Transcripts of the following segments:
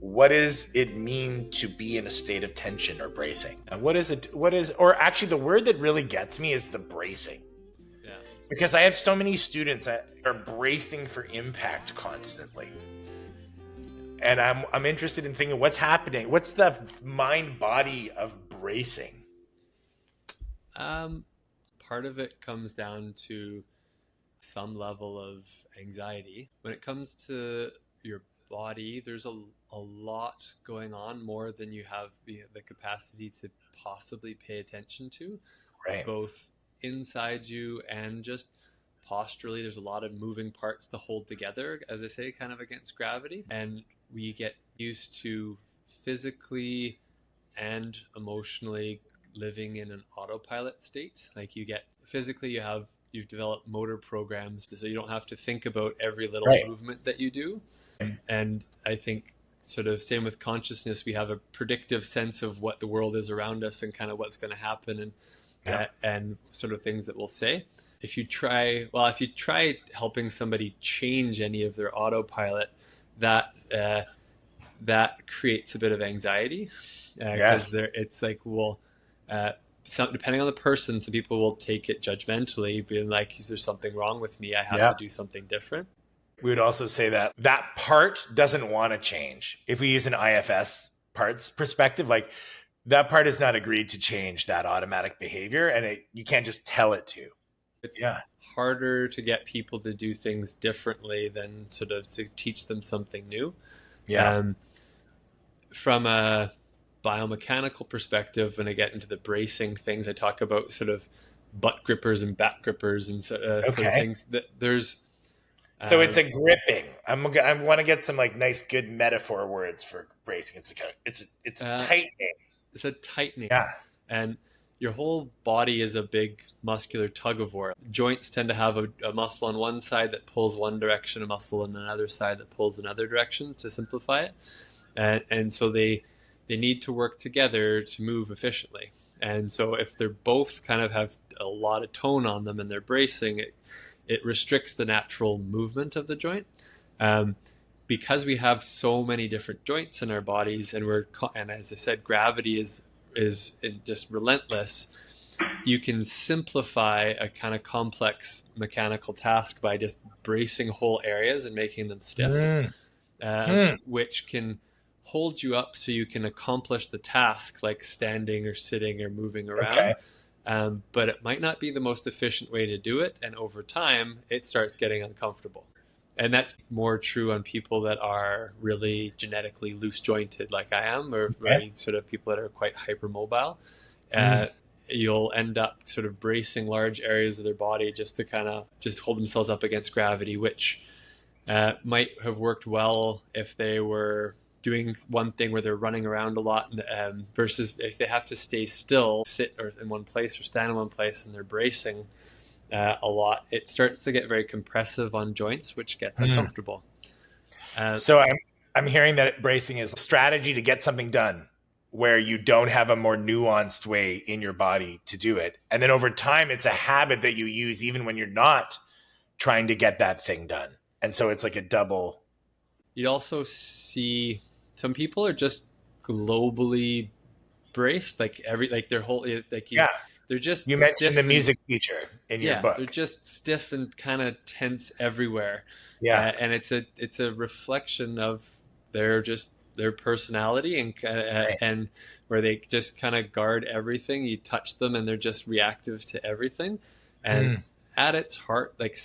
what does it mean to be in a state of tension or bracing? And or actually the word that really gets me is the bracing. Yeah. Because I have so many students that are bracing for impact constantly. And I'm interested in thinking what's happening. What's the mind body of bracing? Part of it comes down to some level of anxiety. When it comes to your body, there's a lot going on, more than you have the capacity to possibly pay attention to, Right. both inside you and just posturally. There's a lot of moving parts to hold together, as I say, kind of against gravity. And we get used to physically and emotionally living in an autopilot state. Like you've developed motor programs so you don't have to think about every little movement that you do. And I think sort of same with consciousness, we have a predictive sense of what the world is around us and kind of what's going to happen and sort of things that we'll say. If you try helping somebody change any of their autopilot, that creates a bit of anxiety. It's like, depending on the person, some people will take it judgmentally, being like, is there something wrong with me? I have to do something different. We would also say that part doesn't want to change. If we use an IFS parts perspective, like that part has not agreed to change that automatic behavior, and you can't just tell it to. It's harder to get people to do things differently than sort of to teach them something new. From a biomechanical perspective, when I get into the bracing things, I talk about sort of butt grippers and back grippers and sort of things that there's. So it's a gripping. I want to get some like nice, good metaphor words for bracing. It's a tightening. It's a tightening. Yeah. And your whole body is a big muscular tug of war. Joints tend to have a muscle on one side that pulls one direction, a muscle on another side that pulls another direction, to simplify it. And so they need to work together to move efficiently. And so if they're both kind of have a lot of tone on them and they're bracing, it restricts the natural movement of the joint. Because we have so many different joints in our bodies, and as I said, gravity is just relentless. You can simplify a kind of complex mechanical task by just bracing whole areas and making them stiff, which can hold you up so you can accomplish the task, like standing or sitting or moving around. But it might not be the most efficient way to do it, and over time it starts getting uncomfortable. And that's more true on people that are really genetically loose jointed like I am, or sort of people that are quite hypermobile. You'll end up sort of bracing large areas of their body just to kind of just hold themselves up against gravity, which might have worked well if they were doing one thing where they're running around a lot, versus if they have to stay still, sit in one place or stand in one place, and they're bracing a lot, it starts to get very compressive on joints, which gets uncomfortable. So I'm hearing that bracing is a strategy to get something done where you don't have a more nuanced way in your body to do it. And then over time, it's a habit that you use even when you're not trying to get that thing done. And so it's like a double. You also see some people are just globally braced, their whole, they're just, you mentioned the music teacher in your book. They're just stiff and kind of tense everywhere. And it's a reflection of their personality and where they just kind of guard everything. You touch them and they're just reactive to everything. And at its heart, like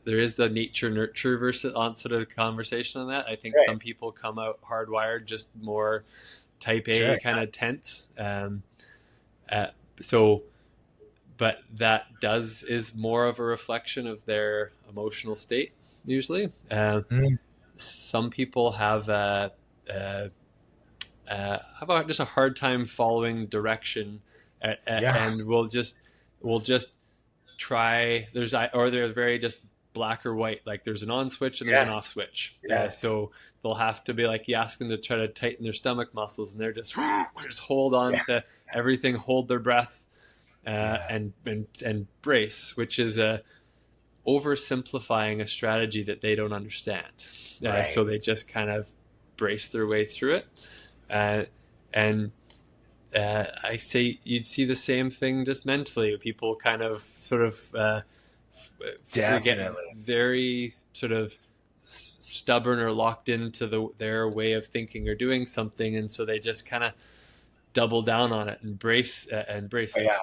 there is the nature nurture versus on sort of conversation on that. I think some people come out hardwired, just more type A kind of tense. But that is more of a reflection of their emotional state usually. Some people have just a hard time following direction, and will just try. They're very just black or white. Like there's an on switch and there's an off switch. So they'll have to be like, you ask them to try to tighten their stomach muscles, and they're just hold on to everything, hold their breath, and brace, which is oversimplifying a strategy that they don't understand. So they just kind of brace their way through it. And I say you'd see the same thing just mentally. People kind of sort of get Definitely. very sort of stubborn or locked into their way of thinking or doing something, and so they just kind of double down on it and brace it. Yeah.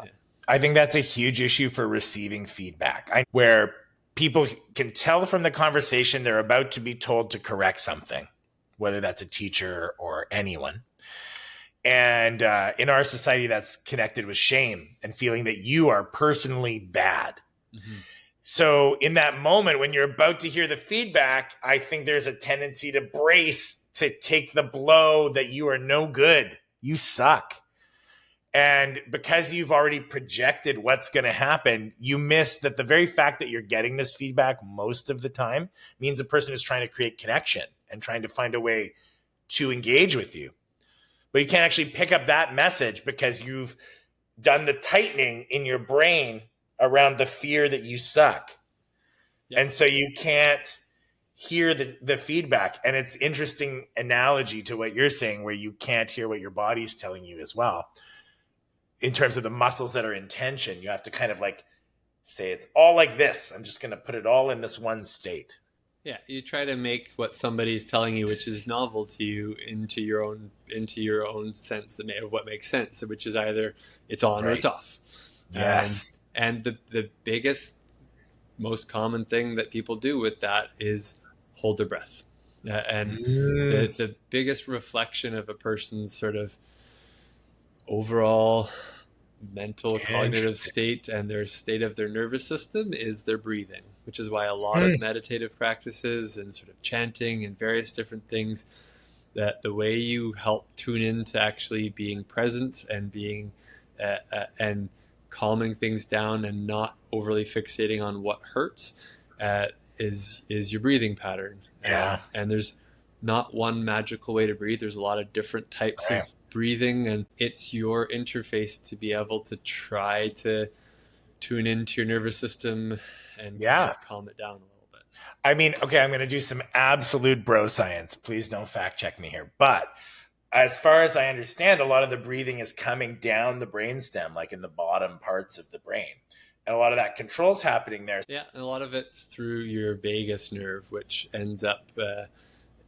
I think that's a huge issue for receiving feedback, where people can tell from the conversation they're about to be told to correct something, whether that's a teacher or anyone. And in our society, that's connected with shame and feeling that you are personally bad. Mm-hmm. So in that moment, when you're about to hear the feedback, I think there's a tendency to brace, to take the blow that you are no good. You suck. And because you've already projected what's going to happen, you miss that the very fact that you're getting this feedback most of the time means the person is trying to create connection and trying to find a way to engage with you. But you can't actually pick up that message because you've done the tightening in your brain around the fear that you suck. Yep. And so you can't hear the feedback. And it's interesting analogy to what you're saying, where you can't hear what your body's telling you as well. In terms of the muscles that are in tension, you have to kind of like say, it's all like this. I'm just going to put it all in this one state. Yeah, you try to make what somebody's telling you, which is novel to you, into your own sense of what makes sense, which is either it's on or it's off. Yes. And the biggest, most common thing that people do with that is hold their breath. And the biggest reflection of a person's sort of overall mental cognitive state and their state of their nervous system is their breathing, which is why a lot of meditative practices and sort of chanting and various different things, that the way you help tune into actually being present and being and calming things down and not overly fixating on what hurts is your breathing pattern. And there's not one magical way to breathe. There's a lot of different types of breathing, and it's your interface to be able to try to tune into your nervous system and kind of calm it down a little bit. I mean, okay, I'm going to do some absolute bro science. Please don't fact check me here. But as far as I understand, a lot of the breathing is coming down the brainstem, like in the bottom parts of the brain. And a lot of that control's happening there. Yeah, and a lot of it's through your vagus nerve, which ends up...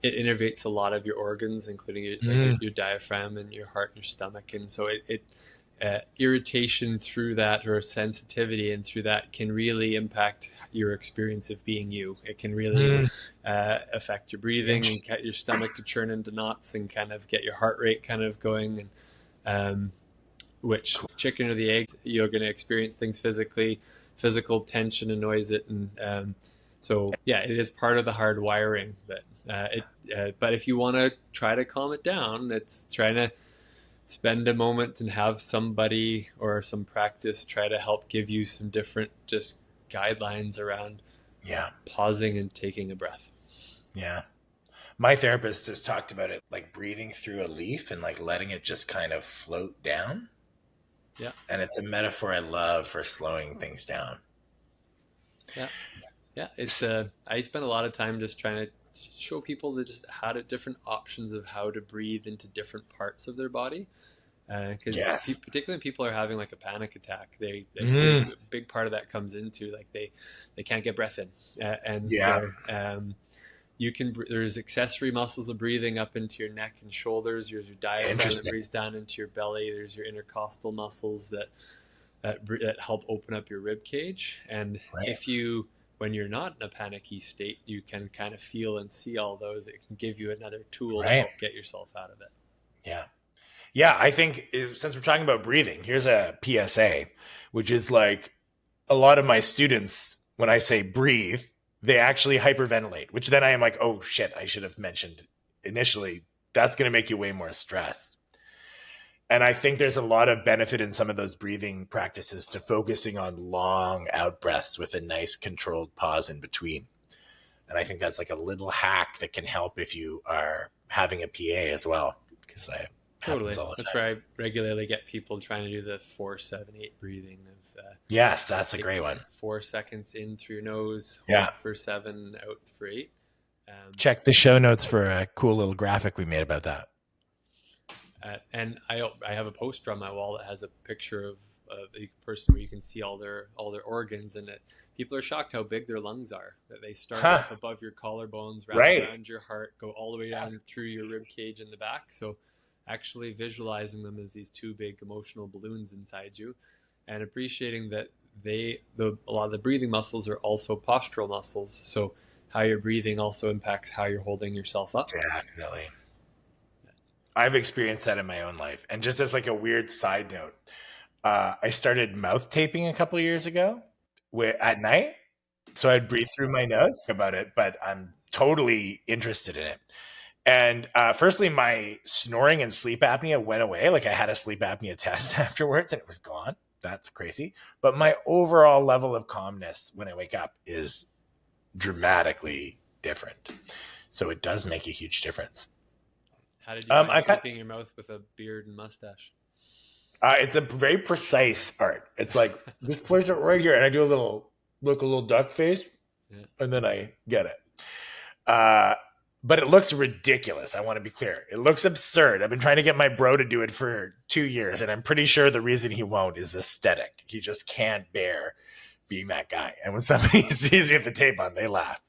it innervates a lot of your organs, including your diaphragm and your heart and your stomach. And so irritation through that, or sensitivity and through that, can really impact your experience of being you. It can really affect your breathing and get your stomach to churn into knots and kind of get your heart rate kind of going. And which chicken or the egg, you're going to experience things physical tension annoys it. And so, yeah, it is part of the hard wiring. But if you want to try to calm it down, it's trying to spend a moment and have somebody or some practice try to help give you some different just guidelines around pausing and taking a breath. Yeah. My therapist has talked about it like breathing through a leaf and like letting it just kind of float down. Yeah. And it's a metaphor I love for slowing things down. Yeah. Yeah. It's I spend a lot of time just trying to show people that just how to different options of how to breathe into different parts of their body. Because particularly when people are having like a panic attack, a big part of that comes into like they can't get breath in, there's accessory muscles of breathing up into your neck and shoulders. There's your diaphragm that breathes down into your belly. There's your intercostal muscles that help open up your rib cage. And when you're not in a panicky state, you can kind of feel and see all those. It can give you another tool to help get yourself out of it. Yeah. Yeah, I think since we're talking about breathing, here's a PSA, which is like a lot of my students, when I say breathe, they actually hyperventilate, which then I am like, oh shit, I should have mentioned initially, that's going to make you way more stressed. And I think there's a lot of benefit in some of those breathing practices to focusing on long out breaths with a nice controlled pause in between. And I think that's like a little hack that can help if you are having a PA as well. Because totally. That's where I regularly get people trying to do the 4-7-8 breathing. Yes, that's a great one. 4 seconds in through your nose, hold for 7, out for 8. Check the show notes for a cool little graphic we made about that. And I have a poster on my wall that has a picture of a person where you can see all their organs, and people are shocked how big their lungs are. That they start up above your collarbones, wrap around your heart, go all the way down through your rib cage in the back. So actually visualizing them as these two big emotional balloons inside you, and appreciating that a lot of the breathing muscles are also postural muscles. So how you're breathing also impacts how you're holding yourself up. Definitely. I've experienced that in my own life. And just as like a weird side note, I started mouth taping a couple of years ago at night. So I'd breathe through my nose about it, but I'm totally interested in it. And firstly, my snoring and sleep apnea went away. Like I had a sleep apnea test afterwards and it was gone. That's crazy. But my overall level of calmness when I wake up is dramatically different. So it does make a huge difference. How did you find taping your mouth with a beard and mustache? It's a very precise art. It's like this place it right here, and I do a little duck face, and then I get it. But it looks ridiculous. I want to be clear. It looks absurd. I've been trying to get my bro to do it for 2 years, and I'm pretty sure the reason he won't is aesthetic. He just can't bear being that guy. And when somebody sees me with the tape on, they laugh.